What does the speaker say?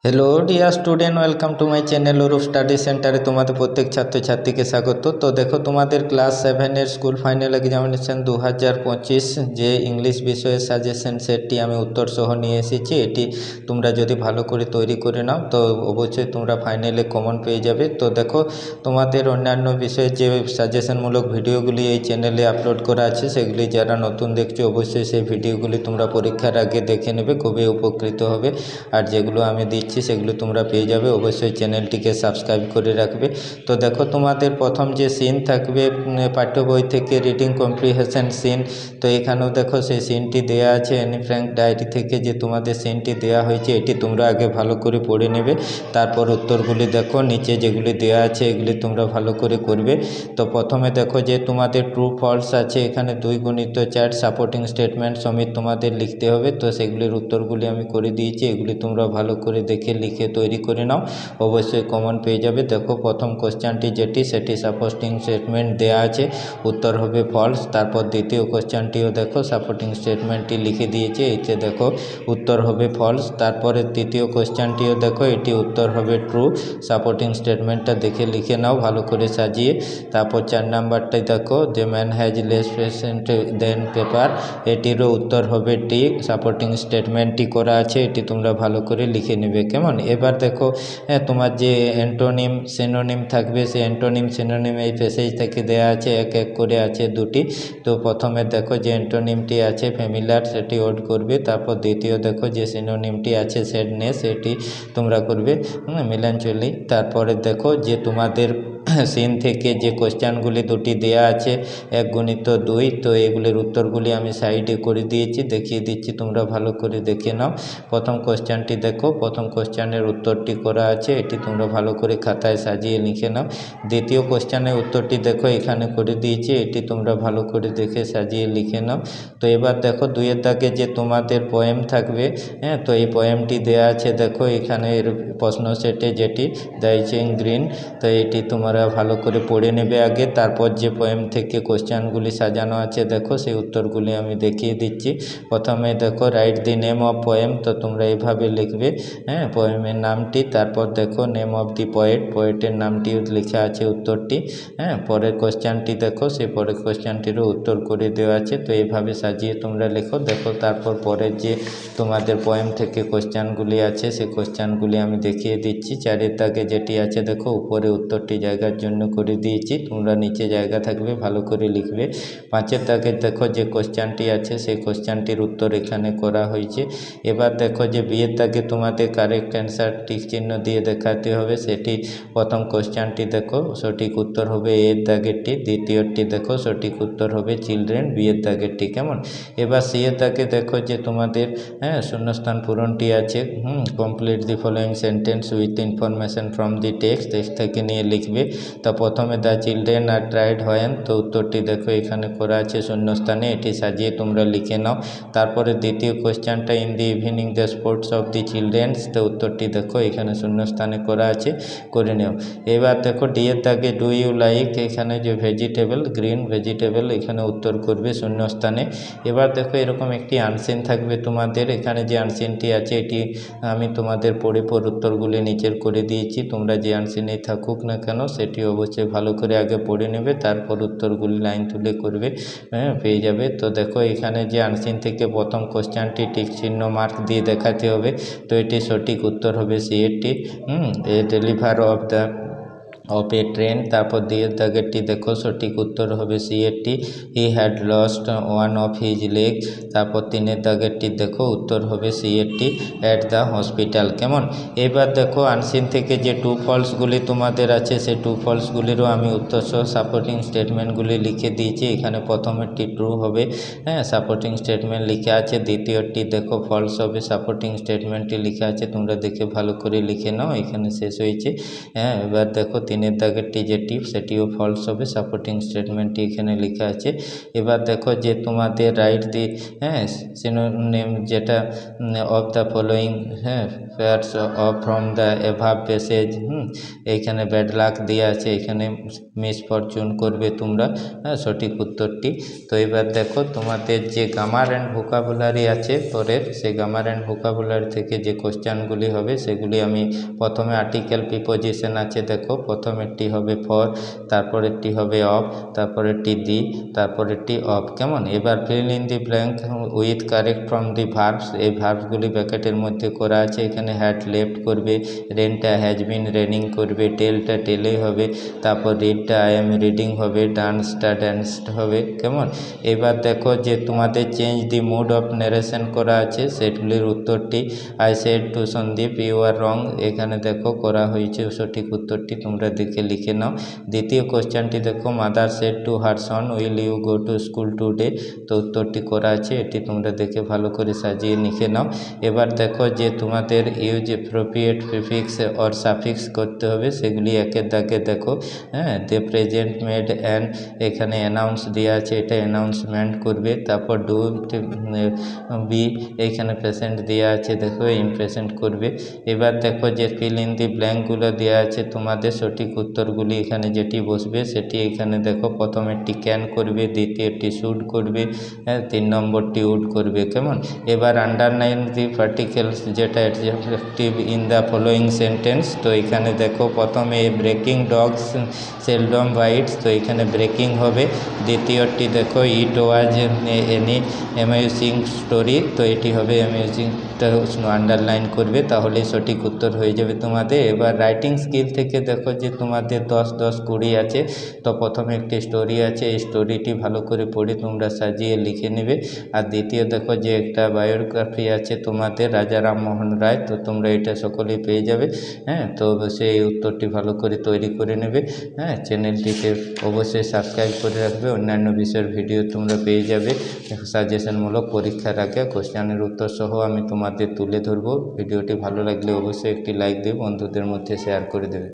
Hello dear student, welcome to my channel Arup study সেন্টারে তোমাদের প্রত্যেক ছাত্রছাত্রীকে স্বাগত। তো দেখো, তোমাদের ক্লাস 7-এর স্কুল ফাইনাল এক্সামিনেশন 2025 যে ইংলিশ বিষয়ের সাজেশন সেটটি আমি উত্তর সহ নিয়ে এসেছি। এটি তোমরা যদি ভালো করে তৈরি করে নাও তো অবশ্যই তোমরা ফাইনালে কমন পেয়ে যাবে। তো দেখো, তোমাদের অন্যান্য বিষয়ের যে সাজেশনমূলক ভিডিওগুলি এই চ্যানেলে আপলোড করা আছে, সেগুলি যারা নতুন দেখছো অবশ্যই সেই ভিডিওগুলি তোমরা পরীক্ষার আগে দেখে নেবে, খুবই উপকৃত হবে। আর যেগুলো আমি দিচ্ছি সেগুলো তোমরা পেয়ে যাবে। অবশ্যই চ্যানেলটিকে সাবস্ক্রাইব করে রাখবে। তো দেখো, তোমাদের প্রথম যে সিন থাকবে পাঠ্য বই থেকে রিডিং কম্প্রিহেনশন সিন, তো এখানেও দেখো সেই সিনটি দেয়া আছে অ্যানি ফ্র্যাঙ্ক ডায়েরি থেকে, যে তোমাদের সিনটি দেয়া হয়েছে এটি তোমরা আগে ভালো করে পড়ে নেবে। তারপর উত্তরগুলি দেখো নিচে যেগুলি দেয়া আছে এগুলি তোমরা ভালো করে করবে। তো প্রথমে দেখো যে তোমাদের ট্রু ফলস আছে, এখানে 2x4 সাপোর্টিং স্টেটমেন্ট সমেত তোমাদের লিখতে হবে। তো সেগুলির উত্তরগুলি আমি করে দিয়েছি, এগুলি তোমরা ভালো করে দেখে লিখে তৈরি করে নাও, অবশ্যই কমন পেয়ে যাবে। দেখো, প্রথম কোশ্চেনটি যেটি সেটি সাপোর্টিং স্টেটমেন্ট দেয়া আছে, উত্তর হবে ফলস। তারপর দ্বিতীয় কোশ্চেনটিও দেখো সাপোর্টিং স্টেটমেন্টটি লিখে দিয়েছে, এতে দেখো উত্তর হবে ফলস। তারপরে তৃতীয় কোশ্চেনটিও দেখো, এটি উত্তর হবে ট্রু। সাপোর্টিং স্টেটমেন্টটা দেখে লিখে নাও ভালো করে সাজিয়ে। তারপর 4 নাম্বারটাই দেখো, যে man has less patient than paper, এটিরও উত্তর হবে টি। সাপোর্টিং স্টেটমেন্টটি করা আছে, এটি তোমরা ভালো করে লিখে নেবে, কেমন? এবার দেখো, তোমার যে অ্যান্টোনিম সিনোনিম থাকবে, সেই অ্যান্টোনিম সিনোনিম এই প্যাসেজ থেকে দেয়া আছে, এক এক করে আছে দুটি। তো প্রথমে দেখো যে অ্যান্টোনিমটি আছে ফ্যামিলিয়ার, সেটি ওড করবে। তারপর দ্বিতীয় দেখো যে সিনোনিমটি আছে স্যাডনেস, এটি তোমরা করবে মিলাঞ্চলি। তারপরে দেখো যে তোমাদের সিন থেকে যে কোশ্চেনগুলি দুটি দেয়া আছে 1x2, তো এগুলির উত্তরগুলি আমি সাইডে করে দিয়েছি, দেখিয়ে দিচ্ছি, তোমরা ভালো করে দেখে নাও। প্রথম কোশ্চেনটি দেখো, প্রথম কোশ্চেনের উত্তরটি করা আছে, এটি তোমরা ভালো করে খাতায় সাজিয়ে লিখে নাও। দ্বিতীয় কোশ্চেনের উত্তরটি দেখো এখানে করে দিয়েছি, এটি তোমরা ভালো করে দেখে সাজিয়ে লিখে নাও। তো এবার দেখো 2-এর দাগে যে তোমাদের পোয়েম থাকবে, তো এই পোয়েমটি দেয়া আছে দেখো এখানে প্রশ্ন সেটে, যেটি দাইচিং গ্রিন। তো এটি তোমরা ভালো করে পড়ে নেবে আগে, তারপর যে পোয়েম থেকে কোশ্চেনগুলি সাজানো আছে দেখো সেই উত্তরগুলি আমি দেখিয়ে দিচ্ছি। প্রথমে দেখো write the name of poem, তো তোমরা এইভাবে লিখবে, পোয়েমের নামটি। তারপর দেখো নেম অফ দি পোয়েট, পোয়েটের নামটিও লেখা আছে উত্তরটি। পরের কোশ্চেনটি দেখো, সেই পরের কোশ্চেনটিরও উত্তর করে দেওয়া আছে। তো এইভাবে সাজিয়ে তোমরা লেখো। দেখো, তারপর পরের যে তোমাদের পোয়েম থেকে কোশ্চেনগুলি আছে সেই কোশ্চেনগুলি আমি দেখিয়ে দিচ্ছি। 4-এর দাগে যেটি আছে দেখো, উপরে উত্তরটি জায়গার জন্য করে দিয়েছি, তোমরা নিচে জায়গা থাকবে ভালো করে লিখবে। 5-এর দাগে দেখো যে কোশ্চেনটি আছে সেই কোশ্চেনটির উত্তর এখানে করা হয়েছে। এবার দেখো যে বিয়ের দাগে তোমাদের কারেক্ট অ্যান্সার টিক চিহ্ন দিয়ে দেখাতে হবে, সেটি প্রথম কোশ্চেনটি দেখো সঠিক উত্তর হবে এর দাগেরটি, দ্বিতীয়টি দেখো সঠিক উত্তর হবে চিলড্রেন, বিয়ের দাগেরটি, কেমন? এবার সি এর দাগে দেখো যে তোমাদের শূন্যস্থান পূরণটি আছে, complete the following sentence with information from the text থেকে নিয়ে লিখবে। তো প্রথমে the children are tried when, তো উত্তরটি দেখো এখানে করা আছে শূন্যস্থানে, এটি সাজিয়ে তোমরা লিখে নাও। তারপরে দ্বিতীয় কোশ্চেনটা in the evening the sports of the children's, তো উত্তরটি দেখো এখানে শূন্যস্থানে করা আছে, করে নেও। এবার দেখো ডি এর দাগে ডু ইউ লাইক, এখানে যে ভেজিটেবল গ্রিন ভেজিটেবল, এখানে উত্তর করবে শূন্যস্থানে। এবার দেখো এরকম একটি আনসিন থাকবে তোমাদের, এখানে যে আনসিনটি আছে এটি আমি তোমাদের পড়ে উত্তরগুলি নিচের করে দিয়েছি। তোমরা যে আনসিনেই থাকুক না কেন সেটি অবশ্যই ভালো করে আগে পড়ে নেবে, তারপর উত্তরগুলি লাইন তুলে করবে, পেয়ে যাবে। তো দেখো এখানে যে আনসিন থেকে প্রথম কোশ্চেনটি টিক চিহ্ন মার্ক দিয়ে দেখাতে হবে, তো এটি সঠিক উত্তর হবে সি এরটি, a deliver of a train. তারপর দিয়ে দাগেরটি দেখো সঠিক উত্তর হবে সি এরটি, he had lost one of his leg. তারপর 3-এর দাগেরটি দেখো উত্তর হবে সি এরটি, অ্যাট দ্য হসপিটাল, কেমন? এবার দেখো আনসিন থেকে যে টু ফলসগুলি তোমাদের আছে সেই টু ফলসগুলিরও আমি উত্তর সহ সাপোর্টিং স্টেটমেন্টগুলি লিখে দিয়েছি। এখানে প্রথমেরটি ট্রু হবে, সাপোর্টিং স্টেটমেন্ট লিখে আছে। দ্বিতীয়টি দেখো ফলস হবে, সাপোর্টিং স্টেটমেন্টটি লিখে আছে, তোমরা দেখে ভালো করে লিখে নাও, এখানে শেষ হয়েছে। এবার দেখো 3-এর দাগেরটি যেটি সেটিও ফলস হবে, সাপোর্টিং স্টেটমেন্টটি এখানে লেখা আছে। এবার দেখো যে তোমাদের রাইট দি সিনোনিম যেটা of the following pairs of from the above passage. এইখানে ব্যাড লাক দেওয়া আছে, এখানে মিসফরচুন করবে তোমরা সঠিক উত্তরটি। তো এবার দেখো তোমাদের যে গ্রামার অ্যান্ড ভোকাবুলারি আছে পরের, সেই গ্রামার অ্যান্ড ভোকাবুলারি থেকে যে কোশ্চেনগুলি হবে সেগুলি আমি প্রথমে আর্টিকেল প্রিপোজিশন আছে, দেখো প্রথমেরটি হবে ফর, তারপরেরটি হবে অফ, তারপরেরটি দি, তারপরেরটি অফ। কেমন? এবার fill in the blank with correct from the verbs. এই ভার্বসগুলি ব্র্যাকেটের মধ্যে করা আছে। এখানে হ্যাড লেফট করবে, রেনটা হ্যাজ বিন রেনিং করবে, টেলটা টেলে হবে, তারপর রিডটা আই এম রিডিং হবে, ডান্সটা ড্যান্সড হবে। কেমন? এবার দেখো যে তোমাদের change the mood of narration করা আছে, সেগুলির উত্তরটি I said to Sandeep you are wrong. এখানে দেখো করা হয়েছে, সঠিক উত্তরটি তোমরা দেখে লিখে নাও। দ্বিতীয় কোশ্চেনটি দেখো mother said to her son will you go to school today. তো উত্তরটি করা আছে, এটি তোমরা দেখে ভালো করে সাজিয়ে লিখে নাও। এবার দেখো যে তোমাদের use appropriate prefix or suffix করতে হবে, সেগুলি একের দাগে দেখো। দ্য প্রেজেন্ট মেড অ্যান্ড এখানে অ্যানাউন্স দেওয়া আছে, এটা অ্যানাউন্সমেন্ট করবে। তারপর ডু বি এইখানে প্রেজেন্ট দেওয়া আছে, দেখো ইমপ্রেজেন্ট করবে। এবার দেখো যে ফিল ইন দি ব্ল্যাঙ্কগুলো দেওয়া আছে, তোমাদের সঠিক উত্তরগুলি এখানে যেটি বসবে সেটি এখানে দেখো। প্রথমেরটি ক্যান করবে, দ্বিতীয়টি শুড করবে, 3 নম্বরটি উড করবে। কেমন? এবার আন্ডারলাইন দি পার্টিকেলস যেটা adjective in the following sentence. তো এখানে দেখো প্রথমে ব্রেকিং ডগস সেলডম বাইটস, তো এখানে ব্রেকিং হবে। দ্বিতীয়টি দেখো ইট ওয়াজ এনি অ্যামেজিং স্টোরি, তো এটি হবে অ্যামেজিংটা আন্ডারলাইন করবে, তাহলে সঠিক উত্তর হয়ে যাবে তোমাদের। এবার রাইটিং স্কিল থেকে দেখো যে তোমাদের 10, 10, 20 আছে। তো প্রথমে একটি স্টোরি আছে, এই স্টোরিটি ভালো করে পড়ে তোমরা সাজিয়ে লিখে নেবে। আর দ্বিতীয় দেখো যে একটা বায়োগ্রাফি আছে তোমাদের রাজা রামমোহন রায়, তো তোমরা এটা সকলেই পেয়ে যাবে। তো অবশ্যই এই উত্তরটি ভালো করে তৈরি করে নেবে। চ্যানেলটিকে অবশ্যই সাবস্ক্রাইব করে রাখবে, অন্যান্য বিষয়ের ভিডিও তোমরা পেয়ে যাবে। সাজেশনমূলক পরীক্ষার আগে কোশ্চেনের উত্তর সহ আমি তোমাদের তুলে ধরবো। ভিডিওটি ভালো লাগলে অবশ্যই একটি লাইক দিয়ে বন্ধুদের মধ্যে শেয়ার করে দেবে।